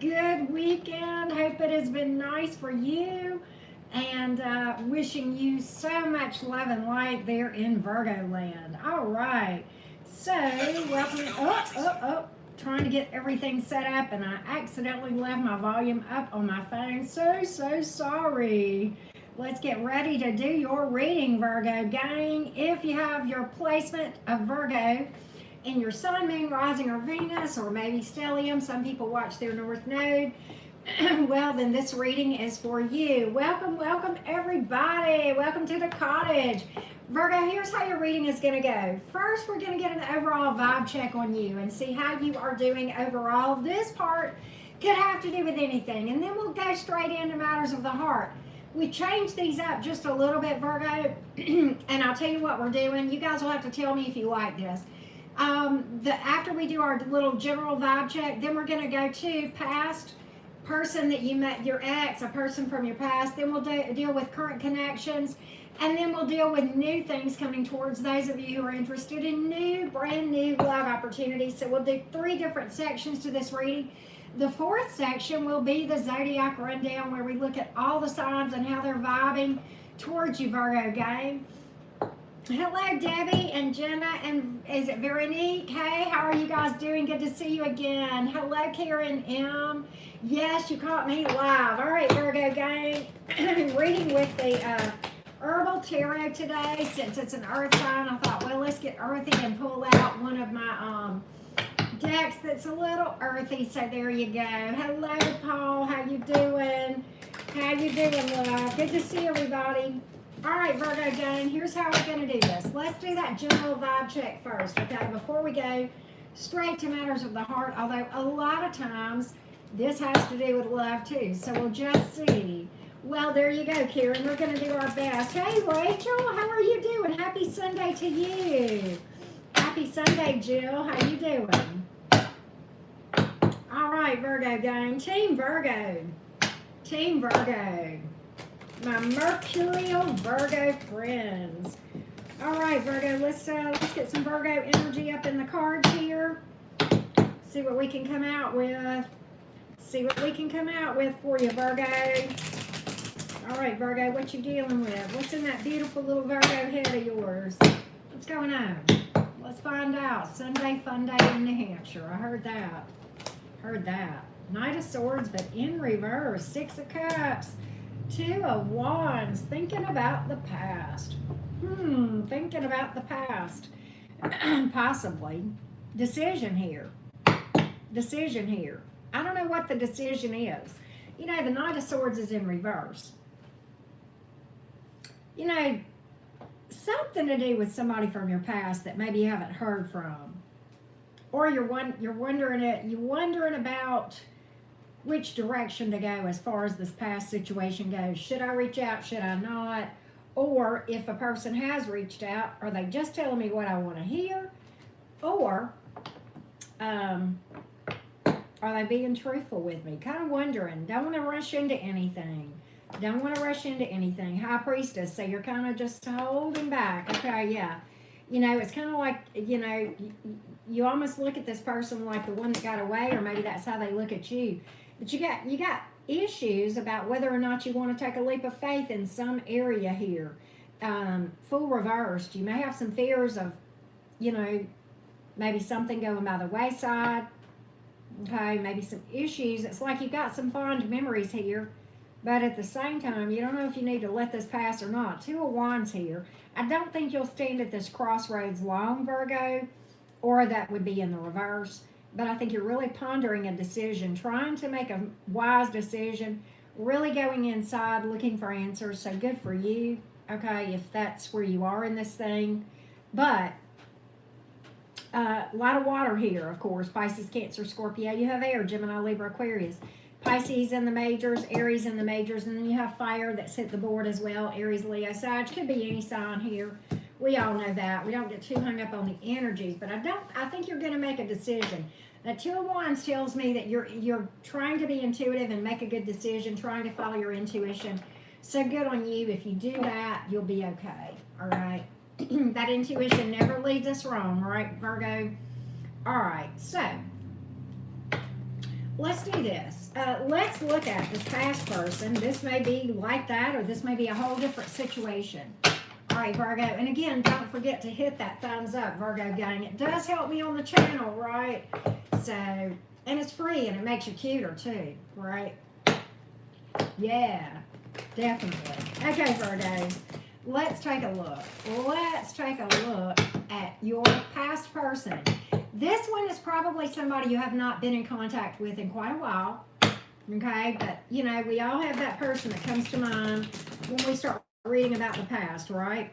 good weekend. Hope it has been nice for you. And wishing you so much love and light there in Virgo land. All right. So, welcome. Trying to get everything set up, and I accidentally left my volume up on my phone. So sorry. Let's get ready to do your reading, Virgo gang. If you have your placement of Virgo in your sun, moon, rising, or Venus, or maybe stellium, some people watch their north node, well, then this reading is for you. Welcome everybody. Welcome to the cottage. Virgo, here's how your reading is going to go. First, we're going to get an overall vibe check on you and see how you are doing overall. This part could have to do with anything, and then we'll go straight into matters of the heart. We changed these up just a little bit, Virgo, and I'll tell you what we're doing. You guys will have to tell me if you like this. After we do our little general vibe check, then we're going to go to past person that you met, your ex, a person from your past. Then we'll deal with current connections, and then we'll deal with new things coming towards those of you who are interested in brand new love opportunities. So we'll do 3 different sections to this reading. The 4th section will be the Zodiac rundown, where we look at all the signs and how they're vibing towards you, Virgo gang. Hello, Debbie and Jenna, and is it Veronique? Hey, how are you guys doing? Good to see you again. Hello, Karen M. Yes, you caught me live. All right, Virgo gang. Reading with the Herbal Tarot today. Since it's an earth sign, I thought, well, let's get earthy and pull out one of my decks that's a little earthy. So there you go. Hello, Paul. How you doing? How you doing, love? Good to see everybody. All right, Virgo gang, here's how we're going to do this. Let's do that general vibe check first, okay, before we go straight to matters of the heart, although a lot of times this has to do with love too, so we'll just see. Well, there you go, Karen. We're going to do our best. Hey, Rachel, how are you doing? Happy Sunday to you. Happy Sunday, Jill. How you doing? All right, Virgo gang. Team Virgo. Team Virgo. My Mercurial Virgo friends. All right, Virgo, let's get some Virgo energy up in the cards here. See what we can come out with. See what we can come out with for you, Virgo. All right, Virgo, what you dealing with? What's in that beautiful little Virgo head of yours? What's going on? Let's find out. Sunday fun day in New Hampshire. I heard that. Heard that. Knight of Swords, but in reverse. 6 of Cups. 2 of Wands, thinking about the past. Thinking about the past. Possibly. Decision here. Decision here. I don't know what the decision is. You know, the Knight of Swords is in reverse. You know, something to do with somebody from your past that maybe you haven't heard from. Or you're wondering about which direction to go as far as this past situation goes. Should I reach out? Should I not? Or if a person has reached out, are they just telling me what I want to hear? Or are they being truthful with me? Kind of wondering. Don't want to rush into anything. Don't want to rush into anything. High Priestess, so you're kind of just holding back. Okay, yeah. You know, it's kind of like, you know, you almost look at this person like the one that got away, or maybe that's how they look at you. But you got issues about whether or not you want to take a leap of faith in some area here. Full reversed. You may have some fears of, you know, maybe something going by the wayside. Okay, maybe some issues. It's like you've got some fond memories here, but at the same time, you don't know if you need to let this pass or not. 2 of Wands here. I don't think you'll stand at this crossroads long, Virgo, or that would be in the reverse. But I think you're really pondering a decision, trying to make a wise decision, really going inside, looking for answers. So good for you, okay, if that's where you are in this thing. But a lot of water here, of course. Pisces, Cancer, Scorpio. You have air, Gemini, Libra, Aquarius. Pisces in the majors, Aries in the majors, and then you have fire that's hit the board as well. Aries, Leo, Sag. Could be any sign here. We all know that. We don't get too hung up on the energies, but I think you're going to make a decision. That 2 of Wands tells me that you're trying to be intuitive and make a good decision, trying to follow your intuition. So good on you. If you do that, you'll be okay. All right. That intuition never leads us wrong, right, Virgo? All right. So let's do this. Let's look at this past person. This may be like that, or this may be a whole different situation. All right, Virgo. And again, don't forget to hit that thumbs up, Virgo gang. It does help me on the channel, right? So, and it's free, and it makes you cuter too, right? Yeah, definitely. Okay, Virgo. Let's take a look. Let's take a look at your past person. This one is probably somebody you have not been in contact with in quite a while. Okay, but you know, we all have that person that comes to mind when we start reading about the past, right?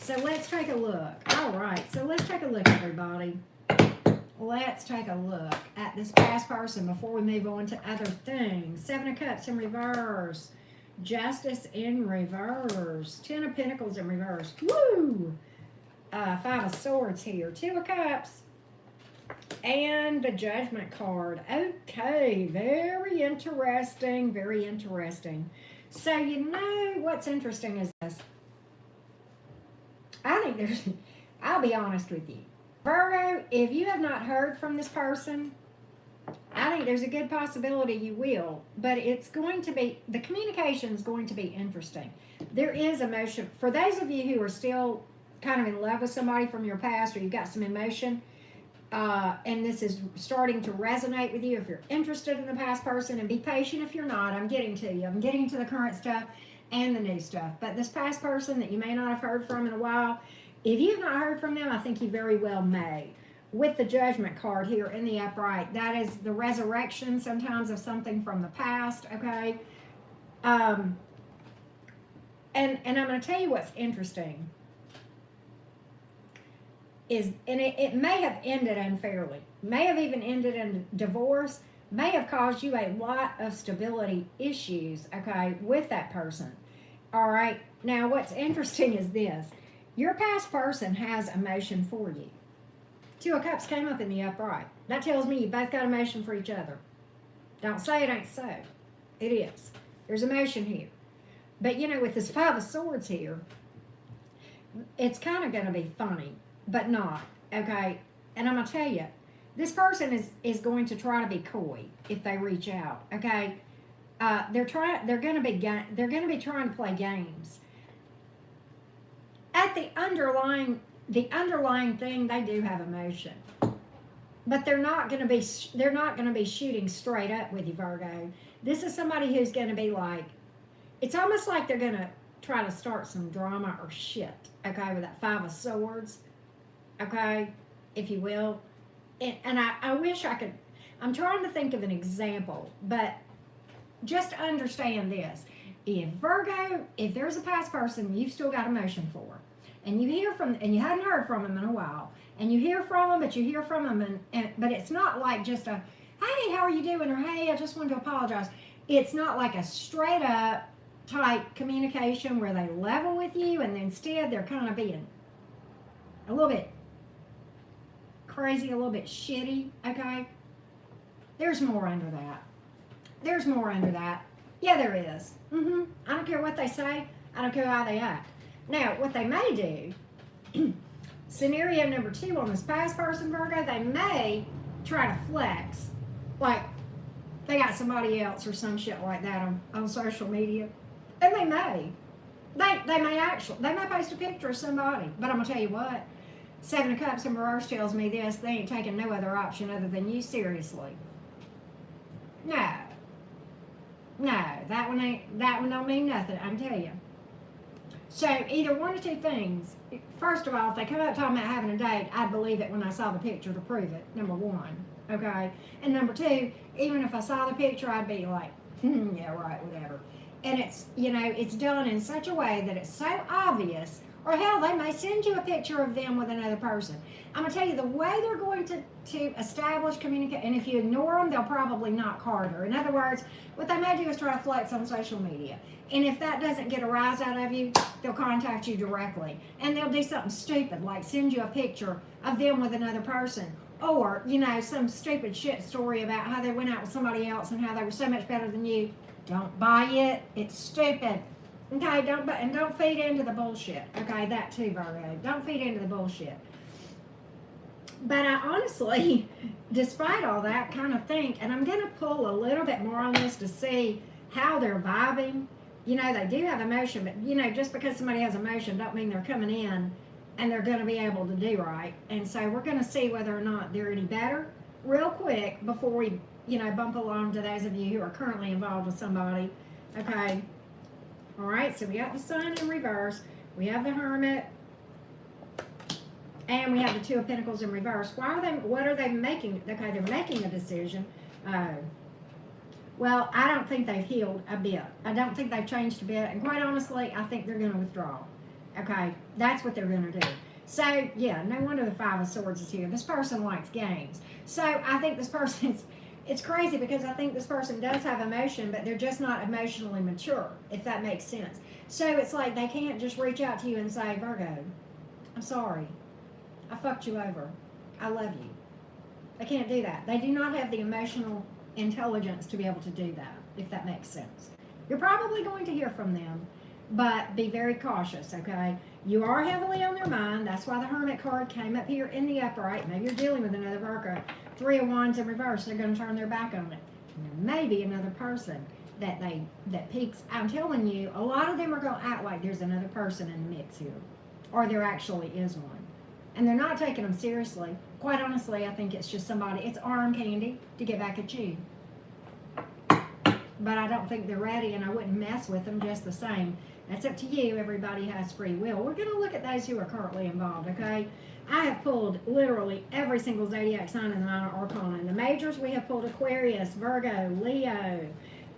So let's take a look. All right, so let's take a look, everybody. Let's take a look at this past person before we move on to other things. 7 of Cups in reverse. Justice in reverse. 10 of Pentacles in reverse. Woo! 5 of Swords here. 2 of Cups. And the Judgment card. Okay, very interesting. Very interesting. So, you know what's interesting is this. I think there's, I'll be honest with you. Virgo, if you have not heard from this person, I think there's a good possibility you will, but it's going to be, the communication is going to be interesting. There is emotion. For those of you who are still kind of in love with somebody from your past, or you've got some emotion, and this is starting to resonate with you, if you're interested in the past person, and be patient if you're not, I'm getting to you. I'm getting to the current stuff and the new stuff. But this past person that you may not have heard from in a while, if you've not heard from them, I think you very well may. With the Judgment card here in the upright, that is the resurrection sometimes of something from the past, okay? And I'm going to tell you what's interesting. It may have ended unfairly, may have even ended in divorce, may have caused you a lot of stability issues, okay, with that person. All right, now what's interesting is this. Your past person has emotion for you. 2 of Cups came up in the upright. That tells me you both got emotion for each other. Don't say it ain't so. It is. There's emotion here. But, you know, with this 5 of Swords here, it's kind of going to be funny, but not, okay? And I'm going to tell you, this person is going to try to be coy if they reach out, okay? They're going to be trying to play games. At the underlying thing, they do have emotion, but they're not going to be shooting straight up with you, Virgo. This is somebody who's going to be like, it's almost like they're going to try to start some drama or shit, okay, with that 5 of Swords, okay, if you will. And I wish I could, I'm trying to think of an example, but just understand this. If Virgo, if there's a past person you've still got emotion for, and you hear from, and you hadn't heard from them in a while, and you hear from them, but you hear from them, but it's not like just a, hey, how are you doing, or hey, I just wanted to apologize. It's not like a straight up type communication where they level with you, and instead they're kind of being a little bit crazy, a little bit shitty, okay? There's more under that. There's more under that. Yeah, there is. I don't care what they say. I don't care how they act. Now, what they may do, scenario number 2 on this past person, Virgo, they may try to flex, like they got somebody else or some shit like that on social media. And they may. They may post a picture of somebody. But I'm going to tell you what, 7 of Cups in reverse tells me this, they ain't taking no other option other than you seriously. No, that one don't mean nothing, I can tell you. So either one or two things. First of all, if they come up talking about having a date, I'd believe it when I saw the picture to prove it, number 1, okay? And number 2, even if I saw the picture, I'd be like, yeah, right, whatever. And it's, you know, it's done in such a way that it's so obvious, or hell, they may send you a picture of them with another person. I'm going to tell you, the way they're going to establish communication, and if you ignore them, they'll probably knock harder. In other words, what they may do is try to flex on social media. And if that doesn't get a rise out of you, they'll contact you directly. And they'll do something stupid, like send you a picture of them with another person. Or, you know, some stupid shit story about how they went out with somebody else and how they were so much better than you. Don't buy it. It's stupid. Okay, don't feed into the bullshit. Okay, that too, Virgo. Don't feed into the bullshit. But I honestly, despite all that, kind of think, and I'm going to pull a little bit more on this to see how they're vibing. You know, they do have emotion, but you know, just because somebody has emotion, don't mean they're coming in and they're going to be able to do right. And so we're going to see whether or not they're any better real quick before we, you know, bump along to those of you who are currently involved with somebody. Okay. All right. So we got the Sun in reverse. We have the Hermit. And we have the Two of Pentacles in reverse. What are they making? Okay, they're making a decision. Well, I don't think they've healed a bit. I don't think they've changed a bit. And quite honestly, I think they're going to withdraw. Okay, that's what they're going to do. So, yeah, no wonder the Five of Swords is here. This person likes games. So, I think this person's, it's crazy because I think this person does have emotion, but they're just not emotionally mature, if that makes sense. So, it's like they can't just reach out to you and say, Virgo, I'm sorry. I fucked you over. I love you. They can't do that. They do not have the emotional intelligence to be able to do that, if that makes sense. You're probably going to hear from them, but be very cautious, okay? You are heavily on their mind. That's why the Hermit card came up here in the upright. Maybe you're dealing with another Virgo. Three of Wands in reverse. They're going to turn their back on it. And there may be another person that peaks. I'm telling you, a lot of them are going to act like there's another person in the mix here, or there actually is one. And they're not taking them seriously. Quite honestly, I think it's just somebody, it's arm candy to get back at you. But I don't think they're ready, and I wouldn't mess with them just the same. That's up to you. Everybody has free will. We're going to look at those who are currently involved, okay? I have pulled literally every single zodiac sign in the Minor Arcana. In the majors, we have pulled Aquarius, Virgo, Leo,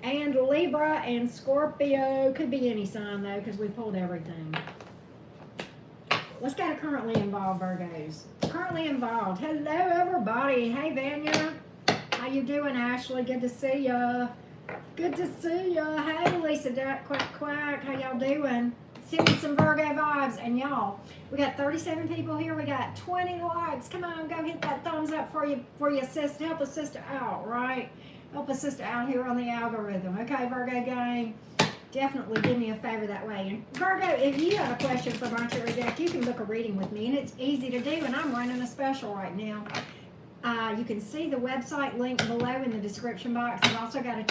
and Libra, and Scorpio. Could be any sign, though, because we pulled everything. Let's go to currently involved Virgos. Currently involved. Hello, everybody. Hey, Vanya. How you doing, Ashley? Good to see ya. Good to see ya. Hey, Lisa Duck, Quack Quack. How y'all doing? Send me some Virgo vibes. And y'all, we got 37 people here. We got 20 likes. Come on, go hit that thumbs up for your sister. Help a sister out, right? Help a sister out here on the algorithm. Okay, Virgo gang. Definitely do me a favor that way. And Virgo, if you have a question for my tarot deck, you can book a reading with me, and it's easy to do, and I'm running a special right now. You can see the website link below in the description box. I've also got a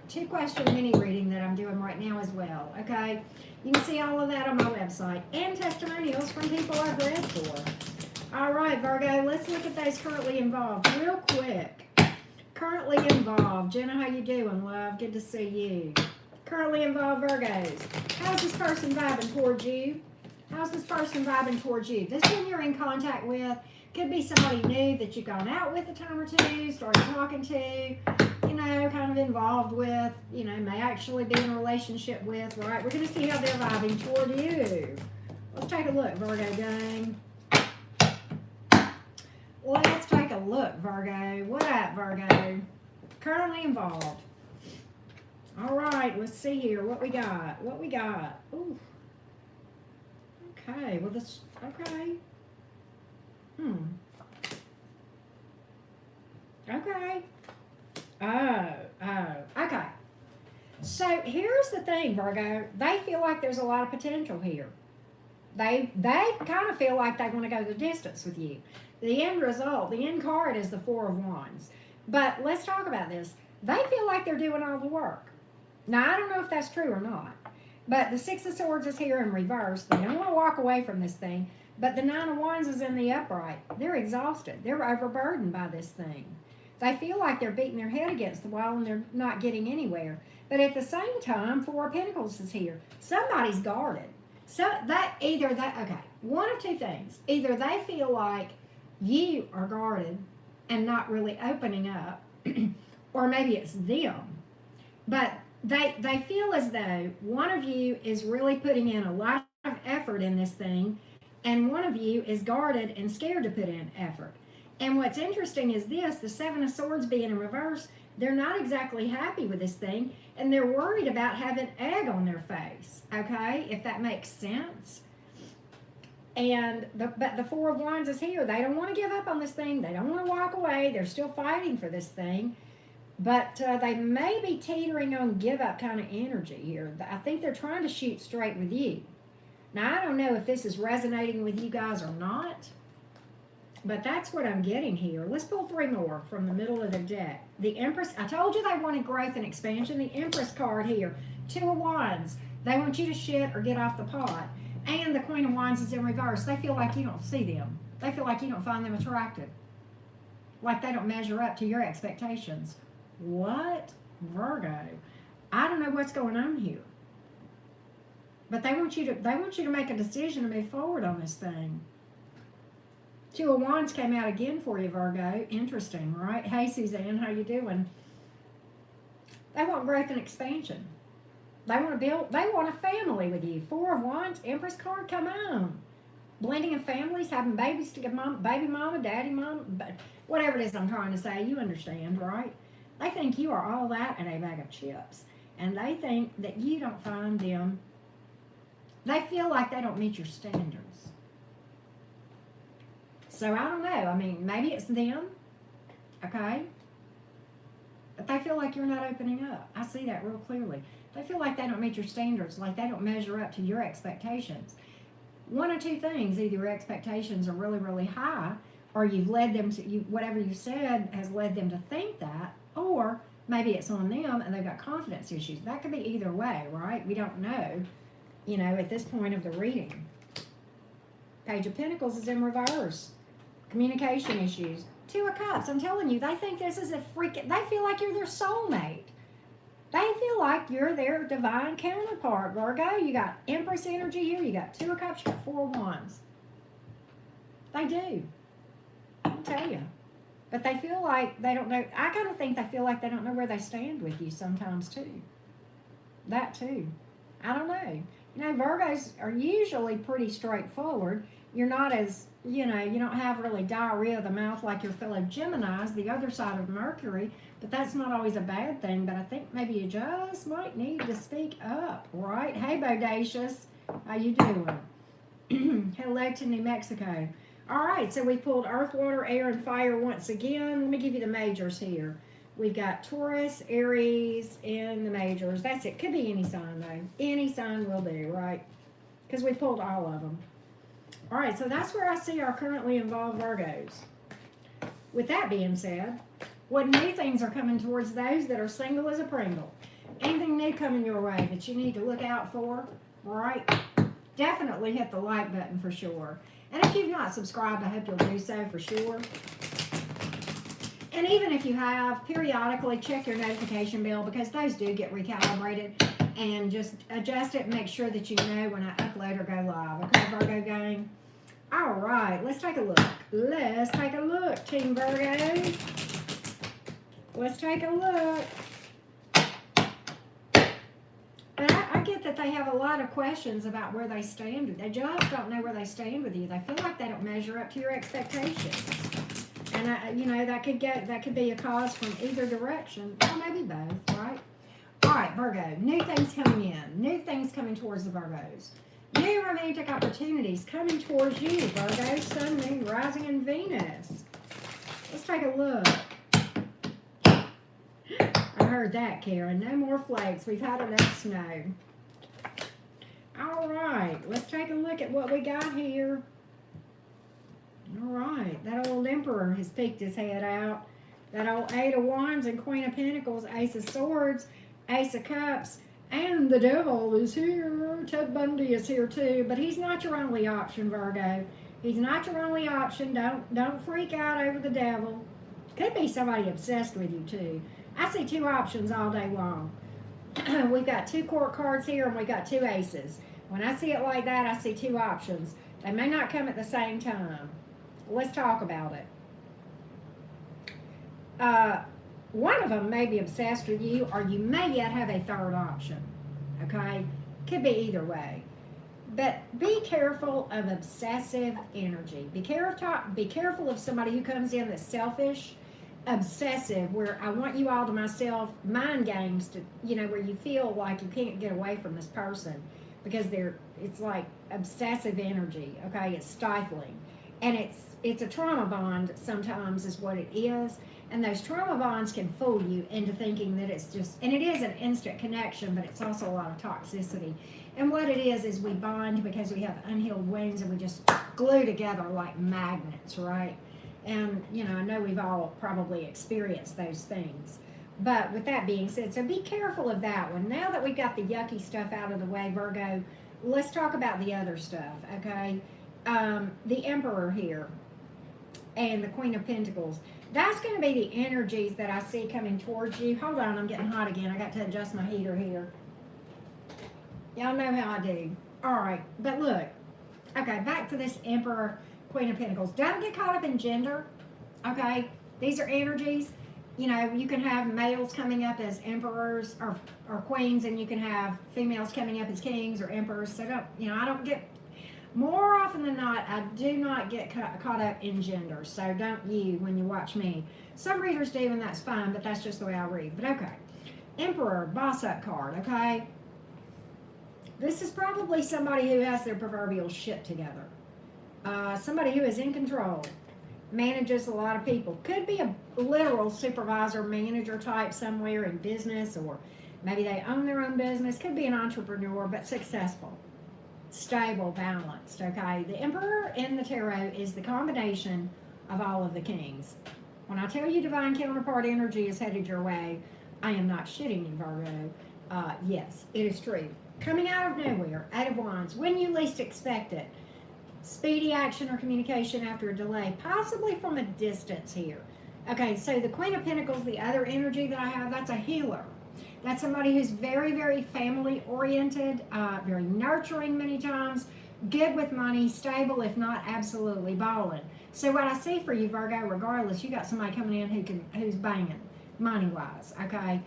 two-question mini reading that I'm doing right now as well, okay? You can see all of that on my website, and testimonials from people I've read for. All right, Virgo, let's look at those currently involved real quick. Currently involved. Jenna, how you doing, love? Good to see you. Currently involved Virgos. How's this person vibing towards you? How's this person vibing towards you? This one you're in contact with could be somebody new that you've gone out with a time or two, started talking to, you know, kind of involved with, you know, may actually be in a relationship with, right? We're going to see how they're vibing toward you. Let's take a look, Virgo gang. Let's take a look, Virgo. What up, Virgo? Currently involved. All right, let's see here what we got. What we got? Ooh. Okay, well this. Okay. Okay. Okay. So here's the thing, Virgo. They feel like there's a lot of potential here. They kind of feel like they want to go the distance with you. The end result, the end card is the Four of Wands. But let's talk about this. They feel like they're doing all the work. Now, I don't know if that's true or not, but the Six of Swords is here in reverse. They don't want to walk away from this thing, but the Nine of Wands is in the upright. They're exhausted. They're overburdened by this thing. They feel like they're beating their head against the wall and they're not getting anywhere. But at the same time, Four of Pentacles is here. Somebody's guarded. So okay, one of two things. Either they feel like you are guarded and not really opening up, or maybe it's them. But they feel as though one of you is really putting in a lot of effort in this thing, and one of you is guarded and scared to put in effort. And what's interesting is this, the Seven of Swords being in reverse, they're not exactly happy with this thing, and they're worried about having egg on their face, okay, if that makes sense. And but the Four of Wands is here. They don't want to give up on this thing. They don't want to walk away. They're still fighting for this thing. But they may be teetering on give-up kind of energy here. I think they're trying to shoot straight with you. Now, I don't know if this is resonating with you guys or not. But that's what I'm getting here. Let's pull 3 more from the middle of the deck. The Empress, I told you they wanted growth and expansion. The Empress card here, 2 of Wands. They want you to shit or get off the pot. And the Queen of Wands is in reverse. They feel like you don't see them. They feel like you don't find them attractive. Like they don't measure up to your expectations. What? Virgo. I don't know what's going on here. But they want you to make a decision to move forward on this thing. 2 of Wands came out again for you, Virgo. Interesting, right? Hey, Suzanne, how you doing? They want growth and expansion. They want a family with you. 4 of Wands, Empress card, come on. Blending of families, having babies to get baby mama, daddy mama, whatever it is I'm trying to say, you understand, right? They think you are all that and a bag of chips. And they think that you don't find them, they feel like they don't meet your standards. So I don't know. I mean, maybe it's them, okay? But they feel like you're not opening up. I see that real clearly. They feel like they don't meet your standards, like they don't measure up to your expectations. One of 2 things: either your expectations are really, really high, or you've led them to, whatever you said has led them to think that, or maybe it's on them and they've got confidence issues. That could be either way, right? We don't know, at this point of the reading. Page of Pentacles is in reverse. Communication issues. 2 of Cups. I'm telling you, they think this is they feel like you're their soulmate. They feel like you're their divine counterpart, Virgo. You got Empress energy here. You got 2 of Cups. You got 4 of Wands. They do. I'll tell you. But they feel like they don't know. I kind of think they feel like they don't know where they stand with you sometimes, too. That, too. I don't know. Virgos are usually pretty straightforward. You're not as, you don't have really diarrhea of the mouth like your fellow Geminis, the other side of Mercury, but that's not always a bad thing. But I think maybe you just might need to speak up, right? Hey, Bodacious, how you doing? Hello to New Mexico. All right, so we pulled Earth, Water, Air, and Fire once again. Let me give you the majors here. We've got Taurus, Aries, and the majors. That's it. Could be any sign, though. Any sign will do, right? Because we pulled all of them. All right, so that's where I see our currently involved Virgos. With that being said, what new things are coming towards those that are single as a Pringle? Anything new coming your way that you need to look out for? All right? Definitely hit the like button for sure. And if you've not subscribed, I hope you'll do so for sure. And even if you have, periodically check your notification bell because those do get recalibrated. And just adjust it and make sure that you know when I upload or go live. Okay, Virgo gang? All right, let's take a look. Let's take a look, Team Virgo. Let's take a look. But I get that they have a lot of questions about where they stand. They just don't know where they stand with you. They feel like they don't measure up to your expectations. And, that could be a cause from either direction, or maybe both, right? All right, Virgo, new things coming in. New things coming towards the Virgos. New romantic opportunities coming towards you, Virgo, Sun, Moon, Rising, and Venus. Let's take a look. I heard that, Karen. No more flakes. We've had enough snow. All right, let's take a look at what we got here. All right, that old Emperor has peeked his head out. That old 8 of Wands and Queen of Pentacles, Ace of Swords, Ace of Cups, and the Devil is here. Ted Bundy is here too, but he's not your only option, Virgo. He's not your only option. Don't freak out over the Devil. Could be somebody obsessed with you too. I see 2 options all day long. We've got 2 court cards here, and we got 2 aces. When I see it like that, I see 2 options. They may not come at the same time. Let's talk about it. One of them may be obsessed with you, or you may yet have a third option, okay? Could be either way. But be careful of obsessive energy. Be careful of somebody who comes in that's selfish, obsessive, where I want you all to myself, mind games, to, where you feel like you can't get away from this person because it's like obsessive energy, okay? It's stifling. And it's a trauma bond sometimes is what it is. And those trauma bonds can fool you into thinking that it's just, and it is an instant connection, but it's also a lot of toxicity. And what it is we bond because we have unhealed wounds and we just glue together like magnets, right? And, you know, I know we've all probably experienced those things. But with that being said, so be careful of that one. Now that we've got the yucky stuff out of the way, Virgo, let's talk about the other stuff, okay? The Emperor here and the Queen of Pentacles. That's going to be the energies that I see coming towards you. Hold on, I'm getting hot again. I got to adjust my heater here. Y'all know how I do. All right, but look. Okay, back to this Emperor, Queen of Pentacles. Don't get caught up in gender, okay? These are energies. You know, you can have males coming up as emperors or queens, and you can have females coming up as kings or emperors. So don't, you know, I don't get, more often than not, I do not get caught up in gender. So don't you when you watch me. Some readers do, and that's fine, but that's just the way I read. But okay. Emperor, boss up card, okay? This is probably somebody who has their proverbial shit together. Somebody who is in control, manages a lot of people. Could be a literal supervisor, manager type somewhere in business, or maybe they own their own business. Could be an entrepreneur, but successful, stable, balanced, okay? The Emperor in the Tarot is the combination of all of the kings. When I tell you divine counterpart energy is headed your way, I am not shitting you, Virgo. Yes, it is true. Coming out of nowhere, Eight of Wands, when you least expect it. Speedy action or communication after a delay, possibly from a distance here. Okay, so the Queen of Pentacles, the other energy that I have, that's a healer. That's somebody who's very, very family-oriented, very nurturing many times, good with money, stable, if not absolutely balling. So what I see for you, Virgo, regardless, you got somebody coming in who's banging, money-wise, okay?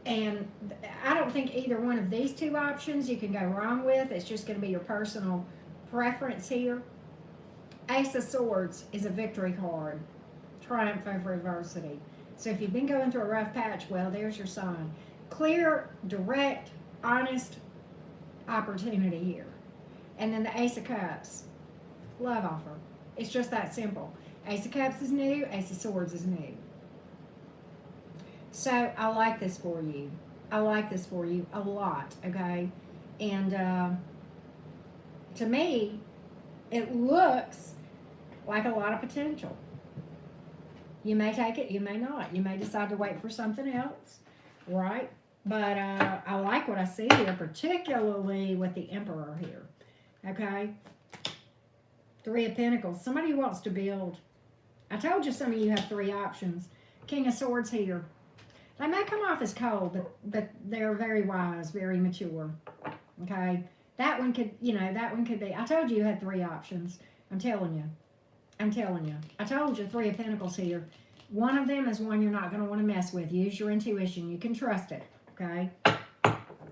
And I don't think either one of these two options you can go wrong with. It's just going to be your personal preference here. Ace of Swords is a victory card. Triumph over adversity. So if you've been going through a rough patch, well, there's your sign. Clear, direct, honest opportunity here. And then the Ace of Cups. Love offer. It's just that simple. Ace of Cups is new. Ace of Swords is new. So I like this for you. I like this for you a lot, okay? And to me, it looks like a lot of potential. You may take it, you may not. You may decide to wait for something else, right? But I like what I see here, particularly with the Emperor here, okay? Three of Pentacles. Somebody who wants to build. I told you some of you have three options. King of Swords here. They may come off as cold, but they're very wise, very mature, okay? That one could, you know, that one could be. I told you had three options. I'm telling you. I'm telling you. I told you Three of Pentacles here. One of them is one you're not going to want to mess with. Use your intuition. You can trust it, okay?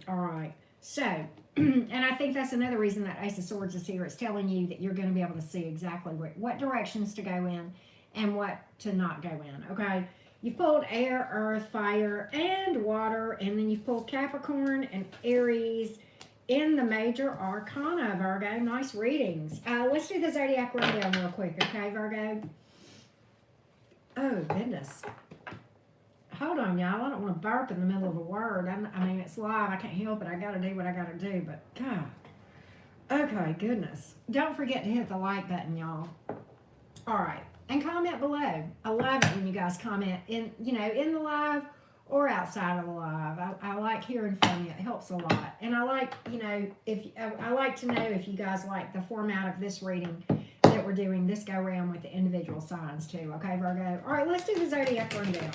All right. So, and I think that's another reason that Ace of Swords is here. It's telling you that you're going to be able to see exactly what directions to go in and what to not go in, okay? You've pulled air, earth, fire, and water, and then you've pulled Capricorn and Aries in the major arcana, Virgo. Nice readings. Let's do the Zodiac rundown real quick, okay, Virgo? Oh, goodness. Hold on, y'all. I don't want to burp in the middle of a word. I mean, it's live. I can't help it. I got to do what I got to do, but God. Okay, goodness. Don't forget to hit the like button, y'all. All right. And comment below. I love it when you guys comment in the live or outside of the live. I like hearing from you. It helps a lot. And I like, I like to know if you guys like the format of this reading that we're doing this go around with the individual signs too. Okay, Virgo? All right, let's do the Zodiac rundown.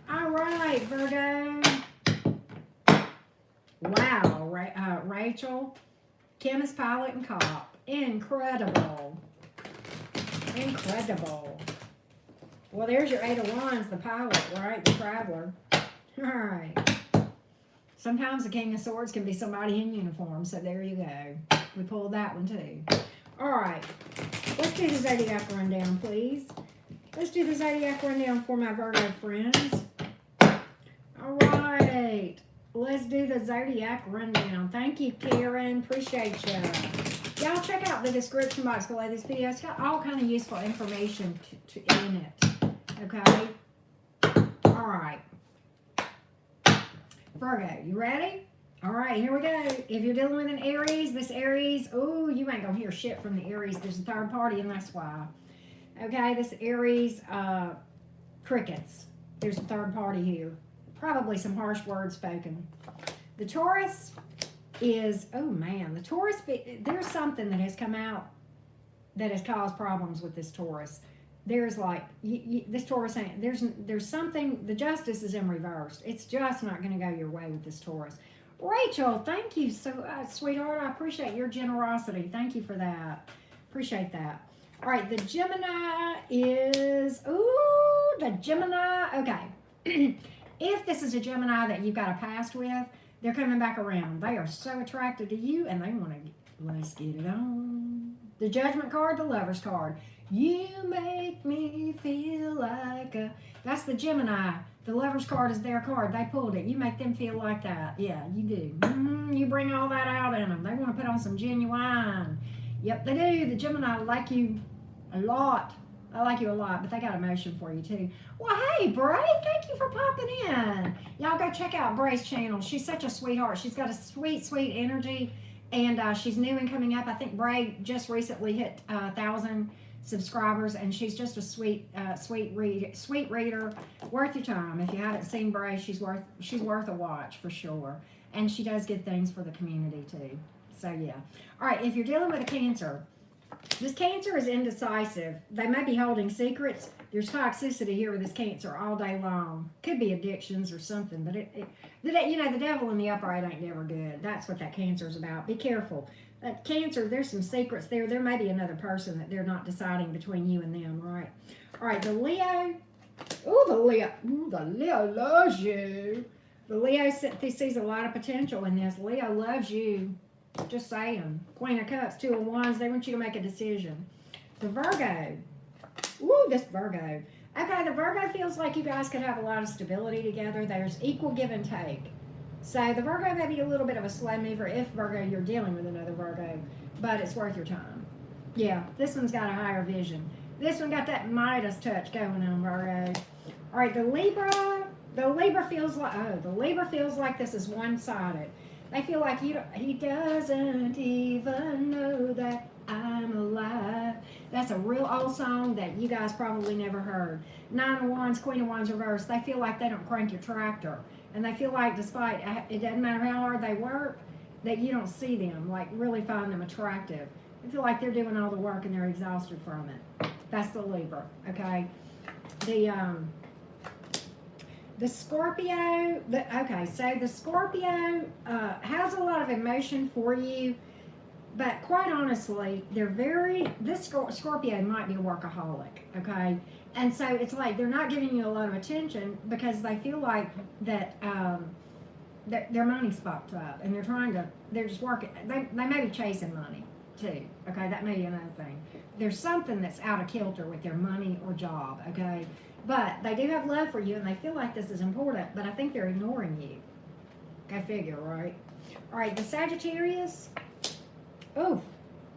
All right, Virgo. Wow, Rachel, chemist, pilot, and cop. Incredible. Incredible. Well, there's your Eight of Wands, the pilot, right? The traveler. All right. Sometimes the King of Swords can be somebody in uniform, so there you go. We pulled that one too. All right. Let's do the Zodiac rundown, please. Let's do the Zodiac rundown for my Virgo friends. All right. Let's do the Zodiac rundown. Thank you, Karen. Appreciate you. Y'all check out the description box below this video. It's got all kind of useful information in it. Okay? All right. Virgo, you ready? All right, here we go. If you're dealing with an Aries, this Aries, oh, you ain't gonna hear shit from the Aries. There's a third party, and that's why. Okay, this Aries, crickets. There's a third party here. Probably some harsh words spoken. The Taurus is, oh man, the Taurus, there's something that has come out that has caused problems with this Taurus. There's like, this Taurus, there's something, the justice is in reverse. It's just not going to go your way with this Taurus. Rachel, thank you, so sweetheart. I appreciate your generosity. Thank you for that. Appreciate that. All right, the Gemini is, ooh, the Gemini, okay. If this is a Gemini that you've got a past with, they're coming back around. They are so attracted to you, and they want to, let's get it on. The Judgment card, the Lover's card. You make me feel like a, that's the Gemini. The Lover's card is their card. They pulled it. You make them feel like that. Yeah, you do. You bring all that out in them. They want to put on some genuine. Yep, they do. The Gemini like you a lot. I like you a lot, but they got emotion for you too. Well, hey, Bray, thank you for popping in. Y'all go check out Bray's channel. She's such a sweetheart. She's got a sweet, sweet energy, and she's new and coming up. I think Bray just recently hit 1,000 subscribers, and she's just a sweet reader. Worth your time. If you haven't seen Bray, she's worth a watch for sure. And she does good things for the community too. So yeah. All right, if you're dealing with a Cancer, this Cancer is indecisive. They may be holding secrets. There's toxicity here with this Cancer all day long. Could be addictions or something, but the devil in the upright ain't never good. That's what that Cancer is about. Be careful. That Cancer, there's some secrets there. There may be another person that they're not deciding between you and them, right? All right, the Leo. Ooh, the Leo. Ooh, the Leo loves you. The Leo sees a lot of potential in this. Leo loves you. Just saying. Queen of Cups, Two of Wands. They want you to make a decision. The Virgo. Ooh, this Virgo. Okay, the Virgo feels like you guys could have a lot of stability together. There's equal give and take. So the Virgo may be a little bit of a slow mover if, Virgo, you're dealing with another Virgo. But it's worth your time. Yeah, this one's got a higher vision. This one got that Midas touch going on, Virgo. All right, the Libra. The Libra feels like this is one-sided. They feel like he doesn't even know that I'm alive. That's a real old song that you guys probably never heard. Nine of Wands, Queen of Wands reversed. They feel like they don't crank your tractor. And they feel like despite, it doesn't matter how hard they work, that you don't see them, like really find them attractive. They feel like they're doing all the work and they're exhausted from it. That's the Libra, okay? The Scorpio, so the Scorpio has a lot of emotion for you, but quite honestly, this Scorpio might be a workaholic, okay? And so it's like they're not giving you a lot of attention because they feel like that their money's fucked up and they're just working. They may be chasing money too, okay? That may be another thing. There's something that's out of kilter with their money or job, okay? But they do have love for you, and they feel like this is important, but I think they're ignoring you. Go figure, right? All right, the Sagittarius. Oh,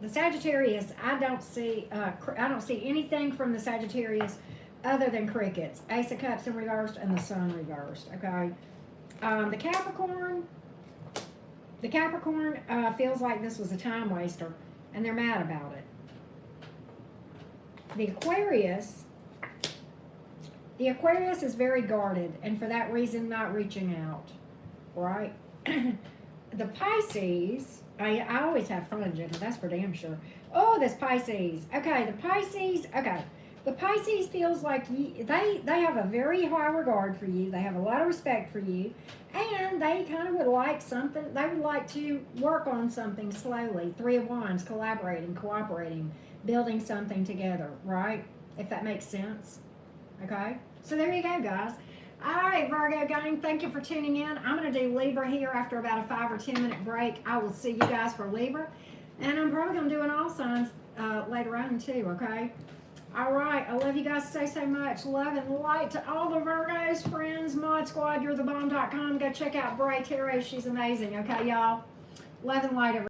the Sagittarius, I don't see anything from the Sagittarius other than crickets. Ace of Cups in reversed and the Sun reversed, okay? The Capricorn feels like this was a time waster, and they're mad about it. The Aquarius is very guarded, and for that reason, not reaching out, right? The Pisces, I always have fun, Jenna, that's for damn sure. Oh, this Pisces. Okay, the Pisces feels like they have a very high regard for you. They have a lot of respect for you, and they kind of would like something. They would like to work on something slowly. Three of Wands, collaborating, cooperating, building something together, right? If that makes sense. Okay, so there you go, guys. All right, Virgo gang, thank you for tuning in. I'm going to do Libra here after about a 5 or 10 minute break. I will see you guys for Libra, and I'm probably going to do an all signs later on too, okay? All right, I love you guys so much. Love and light to all the Virgos, friends, Mod Squad, you're the bomb.com. Go check out Bray Tarot. She's amazing, okay, y'all? Love and light, everybody.